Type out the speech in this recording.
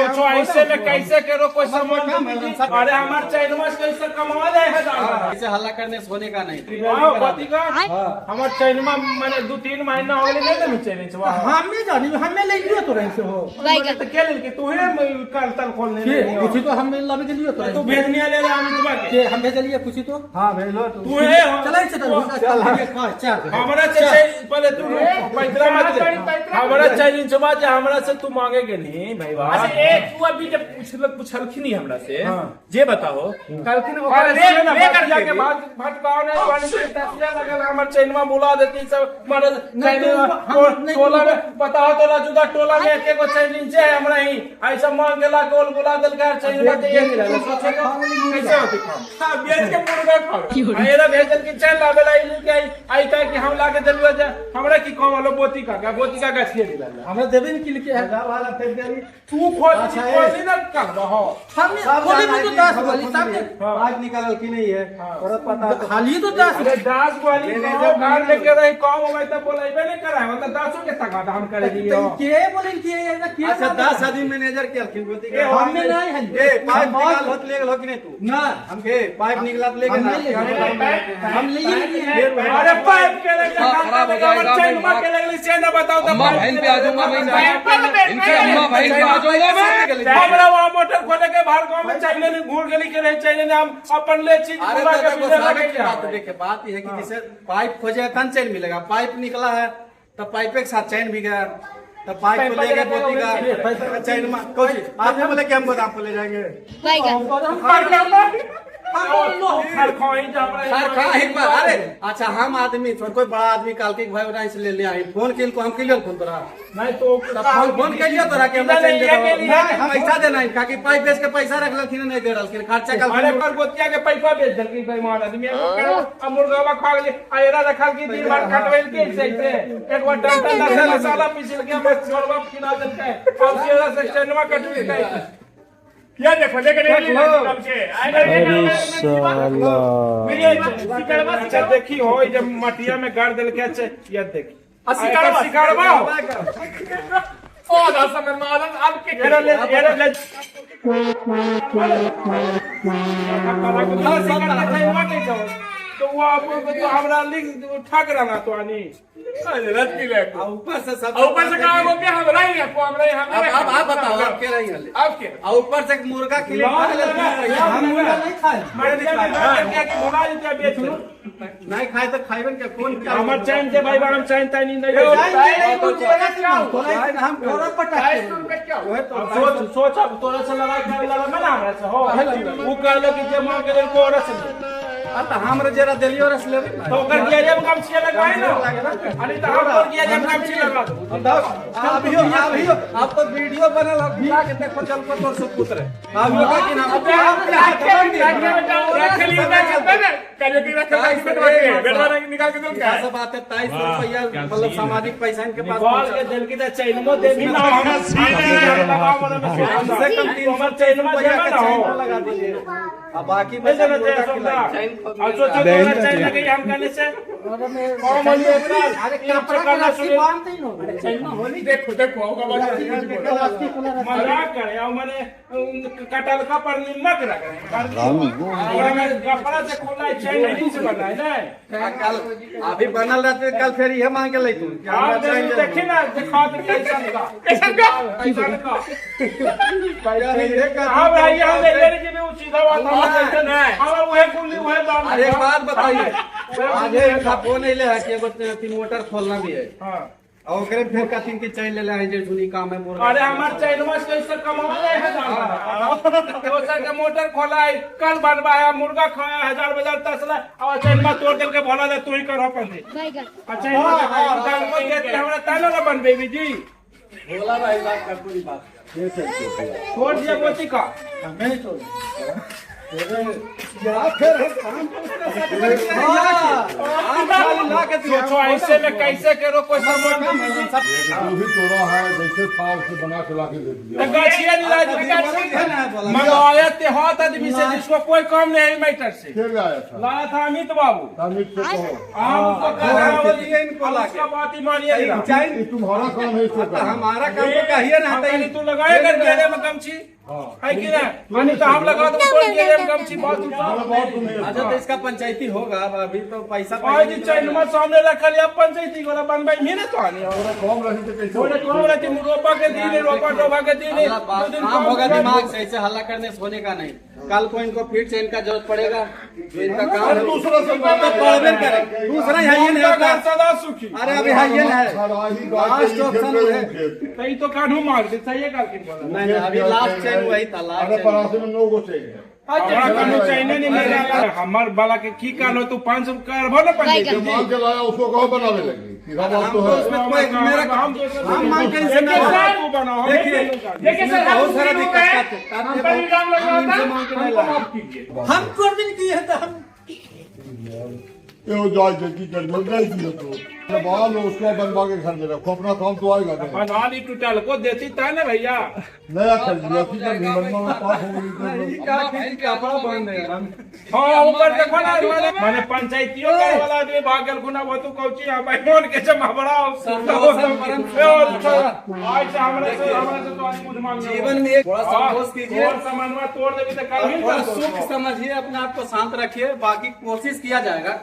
सोचो ऐसे में कैसे करो कोई सामान। अरे हमारे चैनवा से कैसे कमा ले ऐसे हल्ला करने सोने का नहीं। हमारे चैनवा मैंने 2-3 महीना हो गए नहीं ना चैन से हमें जानी हमें ले लियो तो रहे से हो तो क्या ले तू है कल तल खोलने कुछ तो हम लावे के लिए तो तू भेजने ले रहा हम भेजलिए कुछ तो हां भेज लो तू है चला से हमारा पहले तू पैसा मत हमारा चैलेंज से बात हमरा से तू मांगेगे नहीं भाई वाह। अच्छा एक तू अभी जब पूछलखिन ही हमरा से जे बताओ कलखिन के बाद भटकाओ ने पानी से तसिया लगल हमर चैनवा बुला देती सब मारे चैनवा टोला में बताओ तोला जुदा टोला में एक एगो चैलेंज है हमरा ही ऐसा मांग गेला कोल बुला देल के चैनवा के ये मिला सोचेगा कैसे होती हां बेच के मुर्गा खाओ एरा भेजल के चल लावेला ई के आई का कि हम लाके देलुआ जा हमरा की कम वाला बोती का गाछिए दिला हमरा देबे न किल के 1000 वाला फेर देली तू खोली ना कर रहा हम खोली में तो 10 वाली सामने आज निकालल की नहीं है और पता खाली तो 10 वाली कार लेके रही कम होवे त बोलैबे नहीं कराए मतलब 10 के तक हम कर दियो के बोले कि ऐसा के अच्छा 10 आदमी मैनेजर के अलखिन बोती के हमने नहीं है ए पाइप निकाल होत ले गेल कि नहीं तू ना हम के पाइप निकला ले के हम ले अरे पाइप के ले खराब हो जाएगा चैन मार के ले से ना बताओ तो बहन पे आ जाऊंगा मैं इनके अम्मा बहन पे आ जाऊंगा मैं हमरा वहां मोटर खोले के बाहर गांव में चैन ने घूर गली के रहे चैन ने हम अपन ले चीज पूरा के बिना लगे बात देखे बात ये है कि जैसे पाइप खोजे तन चैन मिलेगा पाइप निकला है तो पाइप के साथ चैन भी गया तो पाइप को लेके पोती का चैन में कोची आप बोले कि हम गोदाम को ले जाएंगे अरे अच्छा हम आदमी कोई बड़ा आदमी काल के भाई उठाई से ले ले आई फोन के को हम के लिए फोन तोरा नहीं तो फोन के लिए तोरा के हम पैसा देना है काकी पाइप बेच के पैसा रख लखिन नहीं दे रहलखिन खर्चा कल अरे पर गोतिया के पैसा बेच देलकी भाई मार आदमी अब मुर्गावा खा गेले आयरा रखल की दिन बार कटवेल के से एक बार टन मसाला पीस के बस छोड़वा खिला देलके अब सेरा से स्टैंडवा कटवे के क्या देखो लेके निकल के देखी हो जब मटिया में गाड़ दिल के ये देखी सिकारवा ओ दासा में मालन अब के घेरा ले तो वो आपको तो हमरा लिंक ठाक रहा तो आनी अरे रत की ले ऊपर से सब ऊपर से कहा वो क्या हमरा ही है हमरा ही अब आप बताओ आप के रही है आप के ऊपर से मुर्गा के लिए हम मुर्गा नहीं खाए मैंने मुर्गा इतना बेच लो नहीं खाए तो खाइबन के कौन हमर चैन से भाई हम चैन ताई नहीं हम थोड़ा पटाके सोच सोच अब तोरा से लड़ाई करे लगा ना हमरा से हो वो कहलो कि जे मार के को रस तो हमरे जरा देलियो रस ले तो कर दिया जब काम से लगाए ना अरे तो हम कर दिया जब काम से लगा दो आप तो वीडियो बनल बिना के देखो चल को तोर से पुत्र आप लोग का कि नाम रख ली ना चलते ना करे कि रख के बेटा निकाल के दो क्या सब बात है 23 रुपया मतलब सामाजिक पैसा इनके पास निकाल के दिल की तो चैनमो दे दी ना हम सीधे लगाओ मन में से कम 300 चैनमो ना लगा दीजिए अब बाकी में चैन और सोचो तो चैन लगे हम कहने से कौन मन में अरे क्या करना शुरू बांधते ही नो चैनमो होली देखो देखो होगा मजाक करे और मैंने कटल का पर निमक रख रहे और मैं कपड़ा से खोला चैन नहीं से बना है ना कल अभी बनल रहते कल फिर ये मांग के ले तू आप देखिए ना दिखा दे कैसा का हाँ भाई हम लेने के लिए सीधा बात है हम वह कुली वह दाम अरे एक बात बताइए आज एक फोन ले है कि एगो 3 मोटर खोलना भी है हां और ओकरे फिर कथिन के चैन ले ले है जे सुनी काम है मुर्गा अरे हमार चैनवा से कैसे कमाए है दोसर के मोटर खोला है कल बनवाया मुर्गा खाया 1000 तसला और चैनवा तोड़ के भला दे तू ही करो पंदी अच्छा हमरा तालो ना बनबेबी जी बोला भाई बात कर पूरी बात छोड़ दिया पोती का नहीं छोड़ सोचो ऐसे में कैसे करो कोई सामान जो भी तोड़ा है जैसे था उसे बना के ला के दे दिया। गाछिया नहीं लाया मंगवाया त्योहार आदमी से जिसको कोई काम नहीं है मैटर से फिर लाया था लाया था अमित बाबू अमित से कहो आप उसको कहा हाँ, बोलिए इनको ला के। उसका बात ही मानिए ये तुम्हारा काम है इसको करना। हमारा काम तो कहिए ना नहीं तू लगाए कर घेरे में गमछी है कि ना मानी तो हम लगा तो कोई घेरे में गमछी बात हमारा बात तो नहीं अच्छा तो इसका पंचायती होगा अभी तो पैसा आज चैनमा सामने रखल या पंचायती वाला बनबाई ही ना तो आनी थोड़ा कम रही तो कैसे बोले कौन रहती रोपा के दिन रोपा डोबा के दिन दो दिन काम होगा दिमाग से ऐसे हल्ला करने से होने का नहीं कल को इनको फिर चैन का जरूरत पड़ेगा जो इनका काम है दूसरा से तो पढ़बे करे दूसरा है उनका घर सदा सुखी अरे अभी है ये है हराही लास्ट गाय ऑप्शन के है। खेत कहीं तो कानू मार दे सही है काल की बोला नहीं नहीं, अभी लास्ट चैन वही था अरे लास्ट परासी में 9 गो चाहिए हमरा कानू चाहिए नहीं मेरा हमर बाला के की कानो तू 500 करबो ना पंचायती जो मांग के लाया उसको कहो बनावे लगी सीधा बात तो है हम मांग के इनसे तू बनाओ देखिए सर बहुत सारा दिक्कत हम कर दिन की है तो हम ये जाए जल्दी कर दो गई थी तो बाल उसको बनवा के घर में रखो अपना काम तो आएगा नहीं बनानी टूटल को देती था ना भैया नया खरीद लिया कि कर बनवा में पास हो गई तो कपड़ा बंद है हां ऊपर देखो ना माने पंचायतियों के वाला आदमी भागल गुना वो तू कहची हम मोन के जमा बड़ा आज से हमरा से तो आज मुझ मांग जीवन में एक थोड़ा संतोष कीजिए और सामानवा तोड़ देबी तो कल ही थोड़ा सुख समझिए अपने आप को शांत रखिए बाकी कोशिश किया जाएगा